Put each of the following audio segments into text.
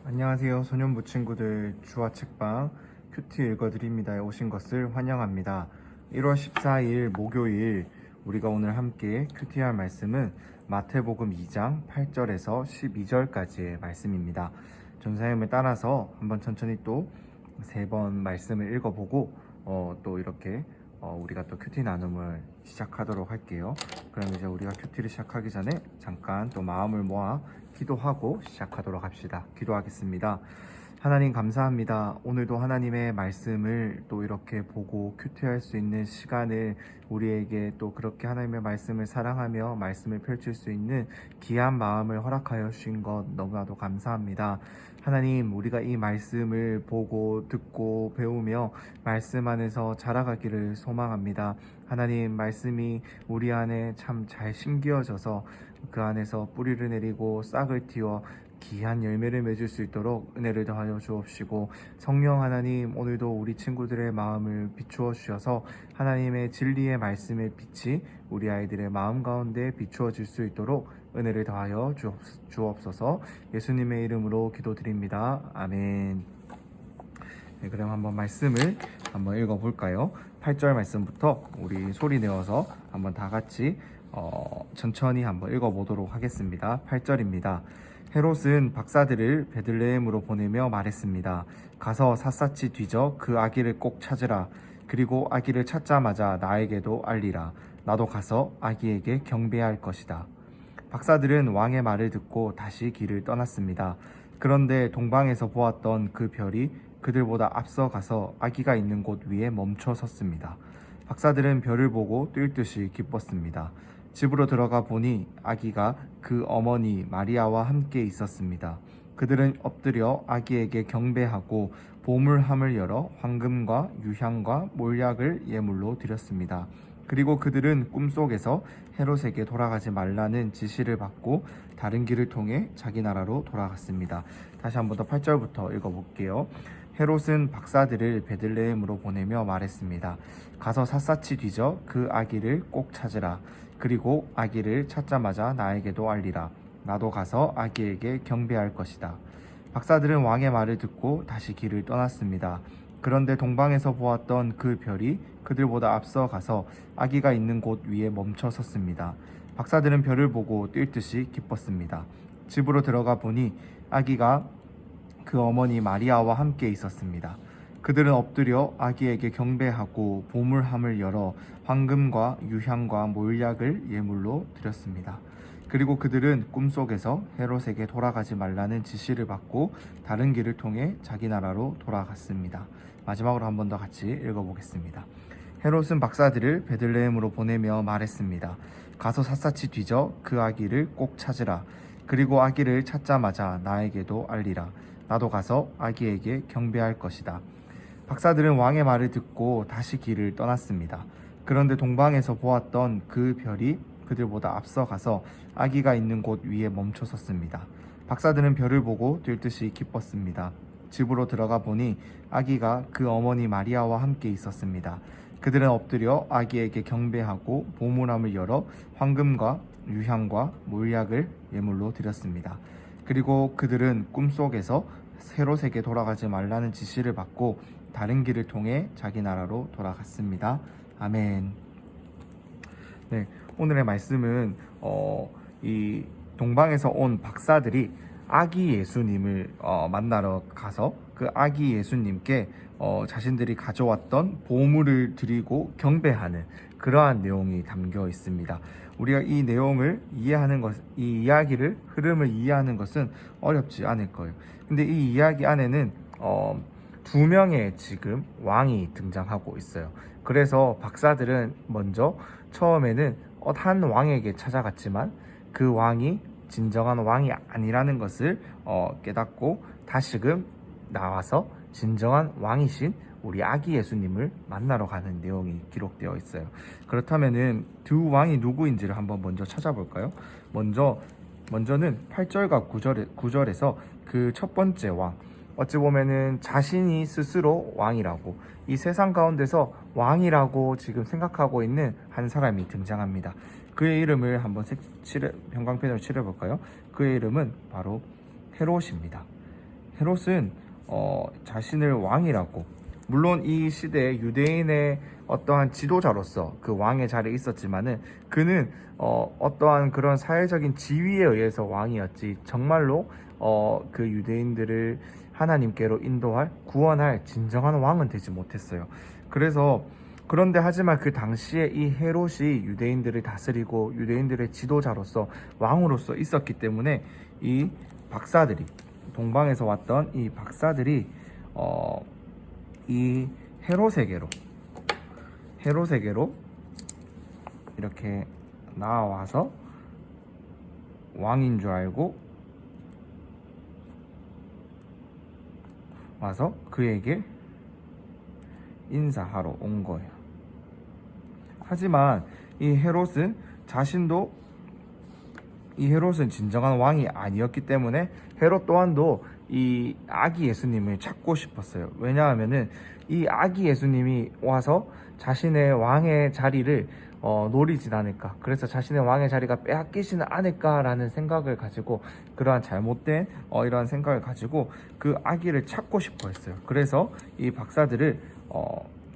안녕하세요. 소년부 친구들, 주화 책방 큐티 읽어드립니다에 오신 것을 환영합니다. 1월 14일 목요일 우리가 오늘 함께 큐티할 말씀은 마태복음 2장 8절에서 12절까지의 말씀입니다. 전사님을 따라서 한번 천천히 또 3번 말씀을 읽어보고 또 이렇게 우리가 또 큐티 나눔을 시작하도록 할게요. 그럼 이제 우리가 큐티를 시작하기 전에 잠깐 또 마음을 모아 기도하고 시작하도록 합시다. 기도하겠습니다. 하나님 감사합니다. 오늘도 하나님의 말씀을 또 이렇게 보고 큐티할 수 있는 시간을 우리에게 또 그렇게 하나님의 말씀을 사랑하며 말씀을 펼칠 수 있는 귀한 마음을 허락하여 주신 것 너무나도 감사합니다. 하나님, 우리가 이 말씀을 보고 듣고 배우며 말씀 안에서 자라가기를 소망합니다. 하나님, 말씀이 우리 안에 참 잘 심기어져서 그 안에서 뿌리를 내리고 싹을 틔워 귀한 열매를 맺을 수 있도록 은혜를 더하여 주옵시고, 성령 하나님, 오늘도 우리 친구들의 마음을 비추어 주셔서 하나님의 진리의 말씀의 빛이 우리 아이들의 마음 가운데 비추어질 수 있도록 은혜를 더하여 주옵소서. 예수님의 이름으로 기도드립니다. 아멘. 네, 그럼 한번 말씀을 한번 읽어볼까요? 8절 말씀부터 우리 소리 내어서 한번 다 같이 천천히 한번 읽어보도록 하겠습니다. 8절입니다. 헤롯은 박사들을 베들레헴으로 보내며 말했습니다. 가서 샅샅이 뒤져 그 아기를 꼭 찾으라. 그리고 아기를 찾자마자 나에게도 알리라. 나도 가서 아기에게 경배할 것이다. 박사들은 왕의 말을 듣고 다시 길을 떠났습니다. 그런데 동방에서 보았던 그 별이 그들보다 앞서 가서 아기가 있는 곳 위에 멈춰 섰습니다. 박사들은 별을 보고 뛸 듯이 기뻤습니다. 집으로 들어가 보니 아기가 그 어머니 마리아와 함께 있었습니다. 그들은 엎드려 아기에게 경배하고 보물함을 열어 황금과 유향과 몰약을 예물로 드렸습니다. 그리고 그들은 꿈속에서 헤롯에게 돌아가지 말라는 지시를 받고 다른 길을 통해 자기 나라로 돌아갔습니다. 다시 한번 더 8절부터 읽어볼게요. 헤롯은 박사들을 베들레헴으로 보내며 말했습니다. 가서 샅샅이 뒤져 그 아기를 꼭 찾으라. 그리고 아기를 찾자마자 나에게도 알리라. 나도 가서 아기에게 경배할 것이다. 박사들은 왕의 말을 듣고 다시 길을 떠났습니다. 그런데 동방에서 보았던 그 별이 그들보다 앞서 가서 아기가 있는 곳 위에 멈춰 섰습니다. 박사들은 별을 보고 뛸 듯이 기뻤습니다. 집으로 들어가 보니 아기가 그 어머니 마리아와 함께 있었습니다. 그들은 엎드려 아기에게 경배하고 보물함을 열어 황금과 유향과 몰약을 예물로 드렸습니다. 그리고 그들은 꿈속에서 헤롯에게 돌아가지 말라는 지시를 받고 다른 길을 통해 자기 나라로 돌아갔습니다. 마지막으로 한 번 더 같이 읽어보겠습니다. 헤롯은 박사들을 베들레헴으로 보내며 말했습니다. 가서 샅샅이 뒤져 그 아기를 꼭 찾으라. 그리고 아기를 찾자마자 나에게도 알리라. 나도 가서 아기에게 경배할 것이다. 박사들은 왕의 말을 듣고 다시 길을 떠났습니다. 그런데 동방에서 보았던 그 별이 그들보다 앞서 가서 아기가 있는 곳 위에 멈춰 섰습니다. 박사들은 별을 보고 뛸 듯이 기뻤습니다. 집으로 들어가 보니 아기가 그 어머니 마리아와 함께 있었습니다. 그들은 엎드려 아기에게 경배하고 보물함을 열어 황금과 유향과 몰약을 예물로 드렸습니다. 그리고 그들은 꿈속에서 헤롯에게 돌아가지 말라는 지시를 받고 다른 길을 통해 자기 나라로 돌아갔습니다. 아멘. 네, 오늘의 말씀은 이 동방에서 온 박사들이 아기 예수님을 만나러 가서 그 아기 예수님께 자신들이 가져왔던 보물을 드리고 경배하는 그러한 내용이 담겨 있습니다. 우리가 이 내용을 이해하는 것, 이 이야기를 흐름을 이해하는 것은 어렵지 않을 거예요. 근데 이 이야기 안에는 2명의 지금 왕이 등장하고 있어요. 그래서 박사들은 먼저 처음에는 한 왕에게 찾아갔지만 그 왕이 진정한 왕이 아니라는 것을 깨닫고 다시금 나와서 진정한 왕이신 우리 아기 예수님을 만나러 가는 내용이 기록되어 있어요. 그렇다면은 두 왕이 누구인지를 한번 먼저 찾아볼까요? 먼저는 8절과 9절에서 그 첫 번째 왕, 어찌 보면은 자신이 스스로 왕이라고, 이 세상 가운데서 왕이라고 지금 생각하고 있는 한 사람이 등장합니다. 그의 이름을 한번 형광펜으로 칠해볼까요? 그의 이름은 바로 헤롯입니다. 헤롯은 자신을 왕이라고, 물론 이 시대에 유대인의 어떠한 지도자로서 그 왕의 자리에 있었지만은 그는 어떠한 그런 사회적인 지위에 의해서 왕이었지, 정말로 그 유대인들을 하나님께로 인도할, 구원할 진정한 왕은 되지 못했어요. 그래서 그런데 하지만 그 당시에 이 헤롯이 유대인들을 다스리고 유대인들의 지도자로서 왕으로서 있었기 때문에 이 박사들이, 동방에서 왔던 이 박사들이 이 헤롯에게로 이렇게 나와서 왕인 줄 알고 와서 그에게 인사하러 온 거예요. 하지만 이 헤롯은 진정한 왕이 아니었기 때문에 헤롯 또한도 이 아기 예수님을 찾고 싶었어요. 왜냐하면은 이 아기 예수님이 와서 자신의 왕의 자리를 노리진 않을까, 그래서 자신의 왕의 자리가 빼앗기지는 않을까라는 생각을 가지고, 그러한 잘못된 이러한 생각을 가지고 그 아기를 찾고 싶어 했어요. 그래서 이 박사들을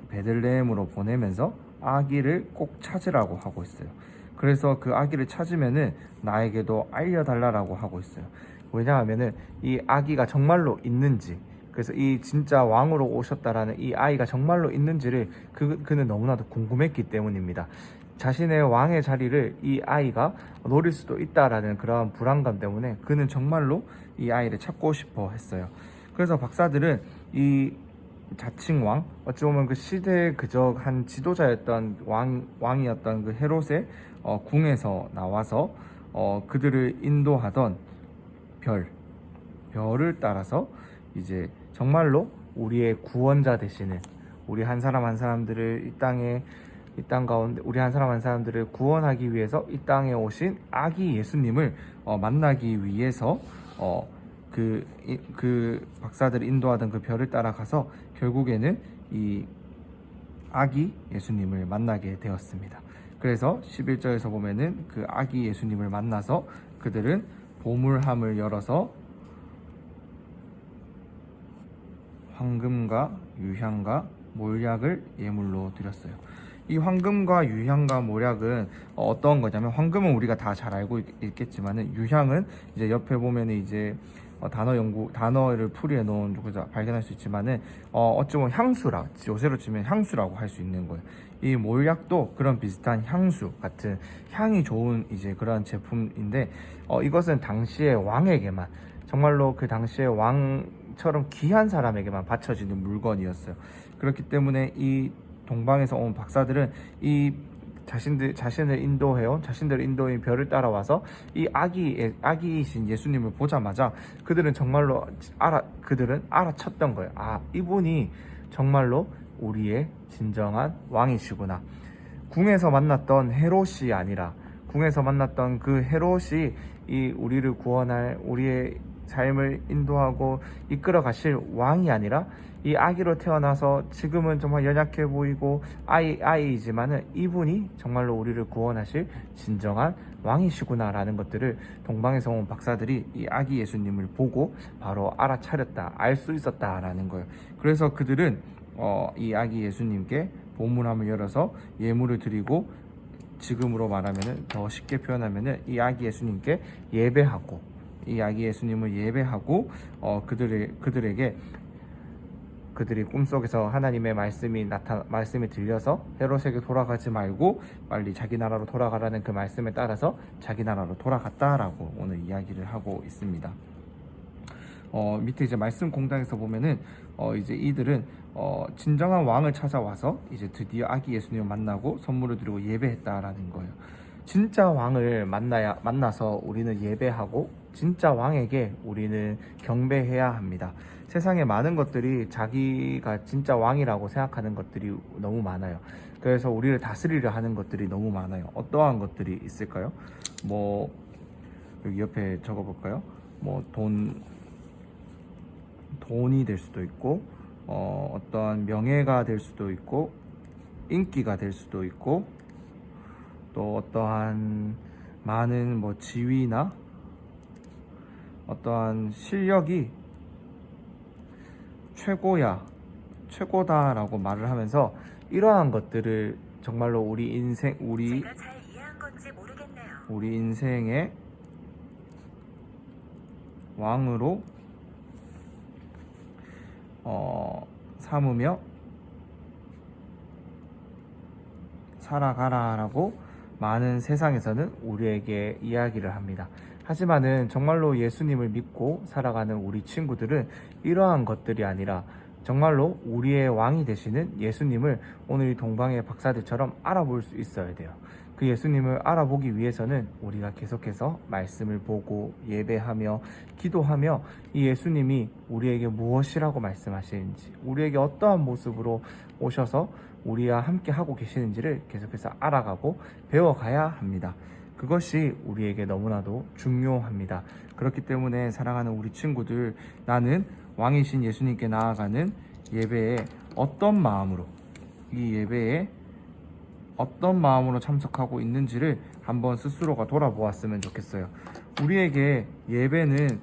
베들레헴으로 보내면서 아기를 꼭 찾으라고 하고 있어요. 그래서 그 아기를 찾으면은 나에게도 알려달라고 하고 있어요. 왜냐하면은 이 아기가 정말로 있는지, 그래서 이 진짜 왕으로 오셨다라는 이 아이가 정말로 있는지를 그는 너무나도 궁금했기 때문입니다. 자신의 왕의 자리를 이 아이가 노릴 수도 있다라는 그런 불안감 때문에 그는 정말로 이 아이를 찾고 싶어 했어요. 그래서 박사들은 이 자칭 왕, 어찌 보면 그 시대의 그저 한 지도자였던 왕이었던 그 헤롯의 궁에서 나와서 그들을 인도하던 별을 따라서 이제 정말로 우리의 구원자 되시는, 우리 한 사람 한 사람들을 이 땅 가운데 우리 한 사람 한 사람들을 구원하기 위해서 이 땅에 오신 아기 예수님을 만나기 위해서 그 박사들이 인도하던 그 별을 따라가서 결국에는 이 아기 예수님을 만나게 되었습니다. 그래서 11절에서 보면은 그 아기 예수님을 만나서 그들은 보물함을 열어서 황금과 유향과 몰약을 예물로 드렸어요. 이 황금과 유향과 몰약은 어떤 거냐면, 황금은 우리가 다 잘 알고 있겠지만은 유향은 이제 옆에 보면은 이제 단어를 풀이해 놓은 곳에서 발견할 수 있지만은 어찌 보면 요새로 치면 향수라고 할 수 있는 거예요. 이 몰약도 그런 비슷한 향수 같은 향이 좋은 이제 그런 제품인데, 이것은 당시의 왕에게만, 정말로 그 당시의 왕처럼 귀한 사람에게만 바쳐지는 물건이었어요. 그렇기 때문에 이 동방에서 온 박사들은 이 자신을 인도인 별을 따라와서 이 아기이신 예수님을 보자마자 그들은 알아쳤던 거예요. 아, 이분이 정말로 우리의 진정한 왕이시구나. 궁에서 만났던 헤롯이 아니라, 궁에서 만났던 그 헤롯이 이 우리를 구원할, 우리의 삶을 인도하고 이끌어 가실 왕이 아니라, 이 아기로 태어나서 지금은 정말 연약해 보이고 아이이지만은 이분이 정말로 우리를 구원하실 진정한 왕이시구나라는 것들을 동방에서 온 박사들이 이 아기 예수님을 보고 바로 알아차렸다, 알 수 있었다라는 거예요. 그래서 그들은 이 아기 예수님께 보물함을 열어서 예물을 드리고, 지금으로 말하면은, 더 쉽게 표현하면은 이 아기 예수님께 예배하고, 이 아기 예수님을 예배하고 그들이 꿈속에서 하나님의 말씀이 들려서 헤롯에게 돌아가지 말고 빨리 자기 나라로 돌아가라는 그 말씀에 따라서 자기 나라로 돌아갔다라고 오늘 이야기를 하고 있습니다. 밑에 이제 말씀 공장에서 보면은 이제 이들은 진정한 왕을 찾아와서 이제 드디어 아기 예수님을 만나고 선물을 드리고 예배했다라는 거예요. 진짜 왕을 만나서 우리는 예배하고 진짜 왕에게 우리는 경배해야 합니다. 세상에 많은 것들이 자기가 진짜 왕이라고 생각하는 것들이 너무 많아요. 그래서 우리를 다스리려 하는 것들이 너무 많아요. 어떠한 것들이 있을까요? 뭐 여기 옆에 적어볼까요? 뭐 돈이 될 수도 있고, 어떠한 명예가 될 수도 있고, 인기가 될 수도 있고, 또 어떠한 많은 지위나 어떠한 실력이 최고야, 최고다라고 말을 하면서 이러한 것들을 정말로 우리 인생, 제가 잘 이해한 건지 모르겠네요. 우리 인생의 왕으로 삼으며 살아가라라고 많은 세상에서는 우리에게 이야기를 합니다. 하지만은 정말로 예수님을 믿고 살아가는 우리 친구들은 이러한 것들이 아니라 정말로 우리의 왕이 되시는 예수님을 오늘 이 동방의 박사들처럼 알아볼 수 있어야 돼요. 그 예수님을 알아보기 위해서는 우리가 계속해서 말씀을 보고 예배하며 기도하며 이 예수님이 우리에게 무엇이라고 말씀하시는지, 우리에게 어떠한 모습으로 오셔서 우리와 함께 하고 계시는지를 계속해서 알아가고 배워가야 합니다. 그것이 우리에게 너무나도 중요합니다. 그렇기 때문에 사랑하는 우리 친구들, 나는 왕이신 예수님께 나아가는 예배에 어떤 마음으로, 이 예배에 어떤 마음으로 참석하고 있는지를 한번 스스로가 돌아보았으면 좋겠어요. 우리에게 예배는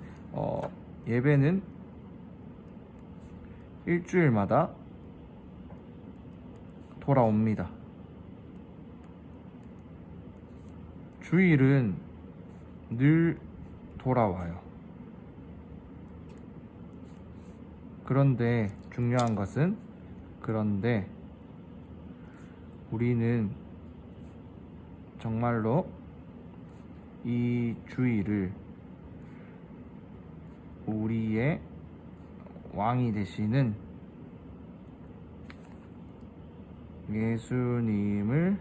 일주일마다 돌아옵니다. 주일은 늘 돌아와요. 그런데 중요한 것은, 그런데 우리는 정말로 이 주일을 우리의 왕이 되시는 예수님을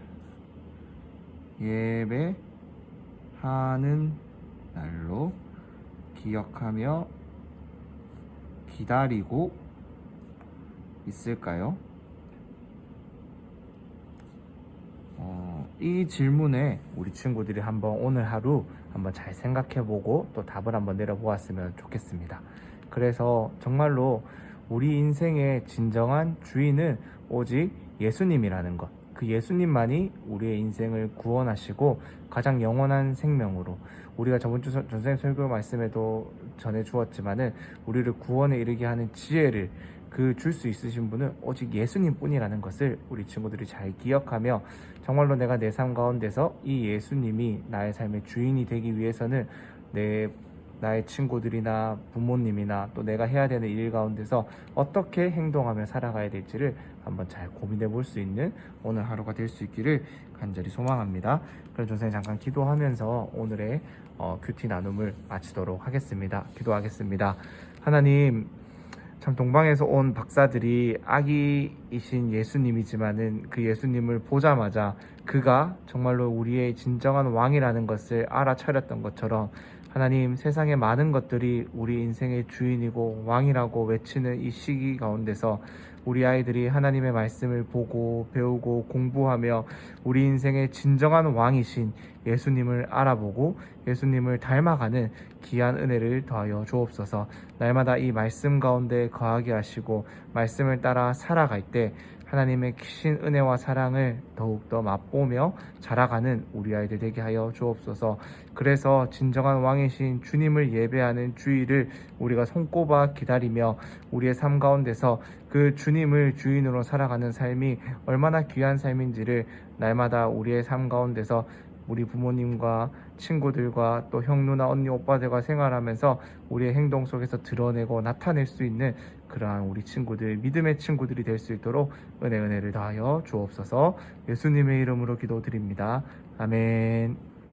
예배하는 날로 기억하며 기다리고 있을까요? 이 질문에 우리 친구들이 한번 오늘 하루 한번 잘 생각해보고 또 답을 한번 내려보았으면 좋겠습니다. 그래서 정말로 우리 인생의 진정한 주인은 오직 예수님이라는 것, 그 예수님만이 우리의 인생을 구원하시고 가장 영원한 생명으로, 우리가 저번 주 전생 설교 말씀에도 전해 주었지만은 우리를 구원에 이르게 하는 지혜를 그 줄 수 있으신 분은 오직 예수님 뿐이라는 것을 우리 친구들이 잘 기억하며, 정말로 내가 내 삶 가운데서 이 예수님이 나의 삶의 주인이 되기 위해서는 나의 친구들이나 부모님이나 또 내가 해야 되는 일 가운데서 어떻게 행동하며 살아가야 될지를 한번 잘 고민해 볼 수 있는 오늘 하루가 될 수 있기를 간절히 소망합니다. 그럼 전생 잠깐 기도하면서 오늘의 큐티 나눔을 마치도록 하겠습니다. 기도하겠습니다. 하나님, 참 동방에서 온 박사들이 아기이신 예수님이지만은 그 예수님을 보자마자 그가 정말로 우리의 진정한 왕이라는 것을 알아차렸던 것처럼, 하나님, 세상의 많은 것들이 우리 인생의 주인이고 왕이라고 외치는 이 시기 가운데서 우리 아이들이 하나님의 말씀을 보고 배우고 공부하며 우리 인생의 진정한 왕이신 예수님을 알아보고 예수님을 닮아가는 귀한 은혜를 더하여 주옵소서. 날마다 이 말씀 가운데 거하게 하시고 말씀을 따라 살아갈 때 하나님의 크신 은혜와 사랑을 더욱더 맛보며 자라가는 우리 아이들 되게 하여 주옵소서. 그래서 진정한 왕이신 주님을 예배하는 주일을 우리가 손꼽아 기다리며 우리의 삶 가운데서 그 주님을 주인으로 살아가는 삶이 얼마나 귀한 삶인지를 날마다 우리의 삶 가운데서 우리 부모님과 친구들과 또 형, 누나, 언니, 오빠들과 생활하면서 우리의 행동 속에서 드러내고 나타낼 수 있는 그러한 우리 친구들, 믿음의 친구들이 될 수 있도록 은혜를 더하여 주옵소서. 예수님의 이름으로 기도드립니다. 아멘.